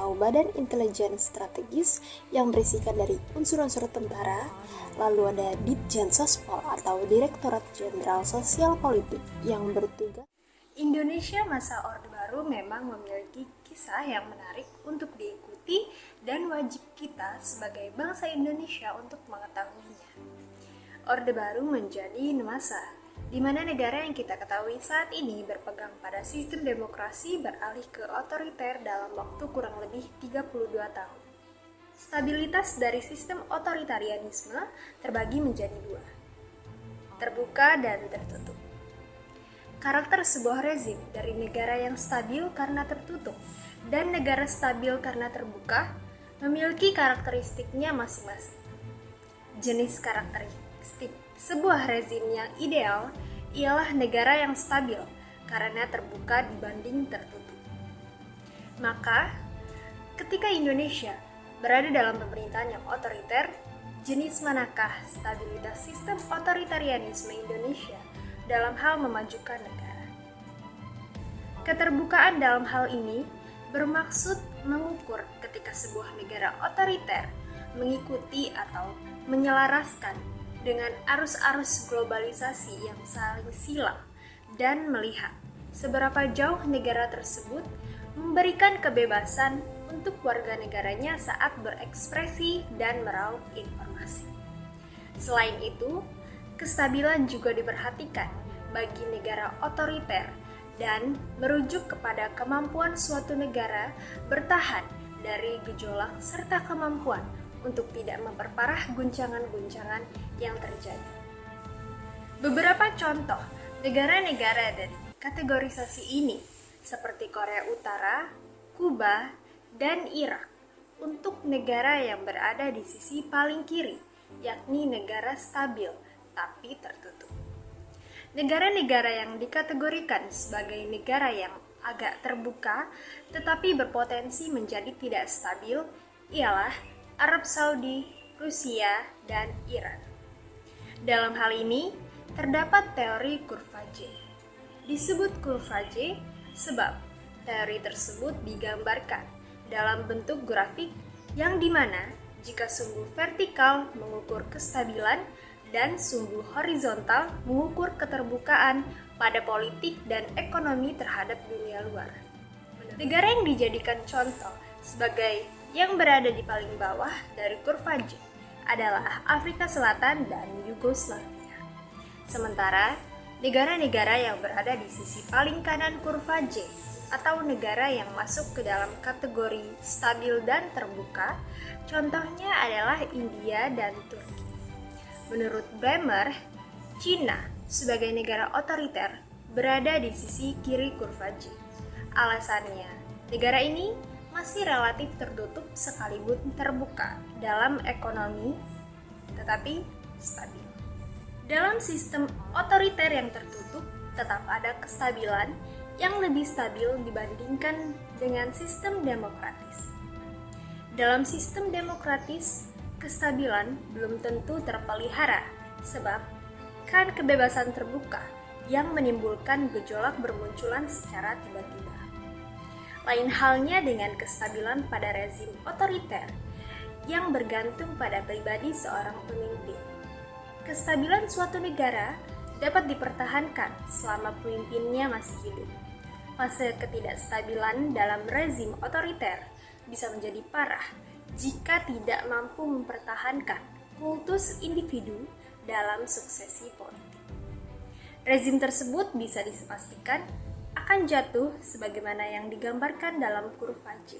atau Badan Intelijen Strategis yang berisikan dari unsur-unsur tentara, lalu ada Ditjen Sospol atau Direktorat Jenderal Sosial Politik yang bertugas. Indonesia masa Orde Baru memang memiliki kisah yang menarik untuk diikuti dan wajib kita sebagai bangsa Indonesia untuk mengetahuinya. Orde Baru menjadi masa di mana negara yang kita ketahui saat ini berpegang pada sistem demokrasi beralih ke otoriter dalam waktu kurang lebih 32 tahun. Stabilitas dari sistem otoritarianisme terbagi menjadi dua, terbuka dan tertutup. Karakter sebuah rezim dari negara yang stabil karena tertutup dan negara stabil karena terbuka memiliki karakteristiknya masing-masing. Jenis karakteristik sebuah rezim yang ideal ialah negara yang stabil karena terbuka dibanding tertutup. Maka, ketika Indonesia berada dalam pemerintahan yang otoriter, jenis manakah stabilitas sistem otoritarianisme Indonesia dalam hal memajukan negara? Keterbukaan dalam hal ini bermaksud mengukur ketika sebuah negara otoriter mengikuti atau menyelaraskan dengan arus-arus globalisasi yang saling silang dan melihat seberapa jauh negara tersebut memberikan kebebasan untuk warga negaranya saat berekspresi dan meraup informasi. Selain itu, kestabilan juga diperhatikan bagi negara otoriter dan merujuk kepada kemampuan suatu negara bertahan dari gejolak serta kemampuan untuk tidak memperparah guncangan-guncangan yang terjadi. Beberapa contoh negara-negara dari kategorisasi ini seperti Korea Utara, Kuba, dan Irak untuk negara yang berada di sisi paling kiri, yakni negara stabil tapi tertutup. Negara-negara yang dikategorikan sebagai negara yang agak terbuka tetapi berpotensi menjadi tidak stabil ialah Arab Saudi, Rusia, dan Iran. Dalam hal ini, terdapat teori kurva J. Disebut kurva J sebab teori tersebut digambarkan dalam bentuk grafik yang dimana jika sumbu vertikal mengukur kestabilan dan sumbu horizontal mengukur keterbukaan pada politik dan ekonomi terhadap dunia luar. Negara yang dijadikan contoh sebagai yang berada di paling bawah dari kurva J adalah Afrika Selatan dan Yugoslavia. Sementara, negara-negara yang berada di sisi paling kanan kurva J atau negara yang masuk ke dalam kategori stabil dan terbuka, contohnya adalah India dan Turki. Menurut Bremer, Cina sebagai negara otoriter berada di sisi kiri kurva J. Alasannya, negara ini masih relatif tertutup sekalipun terbuka dalam ekonomi, tetapi stabil. Dalam sistem otoriter yang tertutup, tetap ada kestabilan yang lebih stabil dibandingkan dengan sistem demokratis. Dalam sistem demokratis, kestabilan belum tentu terpelihara, sebab kan kebebasan terbuka yang menimbulkan gejolak bermunculan secara tiba-tiba. Lain halnya dengan kestabilan pada rezim otoriter yang bergantung pada pribadi seorang pemimpin. Kestabilan suatu negara dapat dipertahankan selama pemimpinnya masih hidup. Fase ketidakstabilan dalam rezim otoriter bisa menjadi parah jika tidak mampu mempertahankan kultus individu dalam suksesi politik. Rezim tersebut bisa dipastikan akan jatuh sebagaimana yang digambarkan dalam kurva J.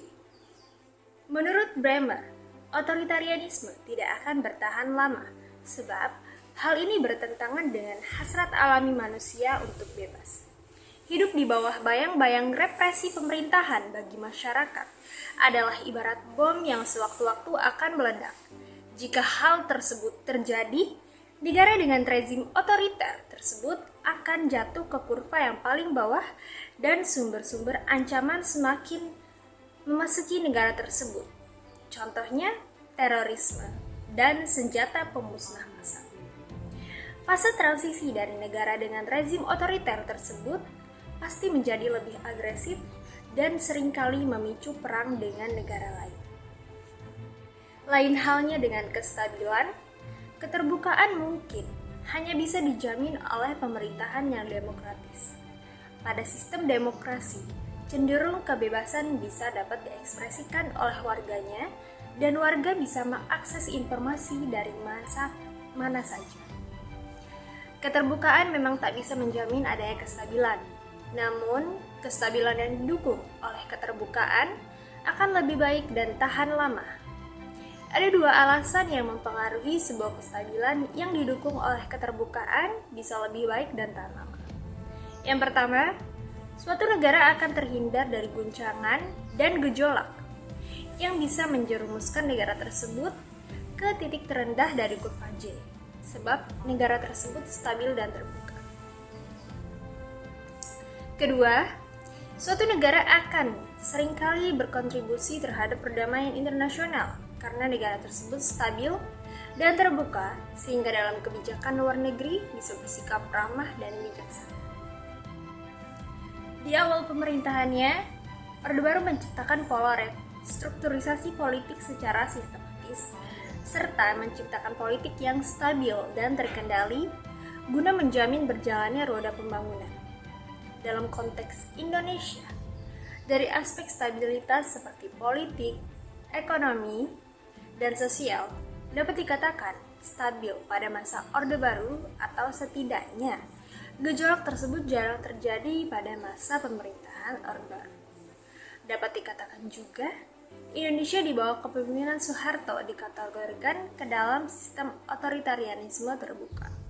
Menurut Bremer, otoritarianisme tidak akan bertahan lama sebab hal ini bertentangan dengan hasrat alami manusia untuk bebas. Hidup di bawah bayang-bayang represi pemerintahan bagi masyarakat adalah ibarat bom yang sewaktu-waktu akan meledak. Jika hal tersebut terjadi, negara dengan rezim otoriter tersebut akan jatuh ke kurva yang paling bawah dan sumber-sumber ancaman semakin memasuki negara tersebut. Contohnya terorisme dan senjata pemusnah massal. Fase transisi dari negara dengan rezim otoriter tersebut pasti menjadi lebih agresif dan seringkali memicu perang dengan negara lain. Lain halnya dengan kestabilan, keterbukaan mungkin hanya bisa dijamin oleh pemerintahan yang demokratis. Pada sistem demokrasi, cenderung kebebasan bisa dapat diekspresikan oleh warganya dan warga bisa mengakses informasi dari mana saja. Keterbukaan memang tak bisa menjamin adanya kestabilan. Namun, kestabilan yang didukung oleh keterbukaan akan lebih baik dan tahan lama. Ada dua alasan yang mempengaruhi sebuah kestabilan yang didukung oleh keterbukaan bisa lebih baik dan tahan lama. Yang pertama, suatu negara akan terhindar dari guncangan dan gejolak yang bisa menjerumuskan negara tersebut ke titik terendah dari kurva J, sebab negara tersebut stabil dan terbuka. Kedua, suatu negara akan seringkali berkontribusi terhadap perdamaian internasional karena negara tersebut stabil dan terbuka sehingga dalam kebijakan luar negeri bisa bersikap ramah dan bijaksana. Di awal pemerintahannya, Orde Baru menciptakan pola restrukturisasi politik secara sistematis serta menciptakan politik yang stabil dan terkendali guna menjamin berjalannya roda pembangunan. Dalam konteks Indonesia, dari aspek stabilitas seperti politik, ekonomi, dan sosial dapat dikatakan stabil pada masa Orde Baru atau setidaknya gejolak tersebut jarang terjadi pada masa pemerintahan Orde Baru. Dapat dikatakan juga, Indonesia di bawah kepemimpinan Soeharto dikategorikan ke dalam sistem otoritarianisme terbuka.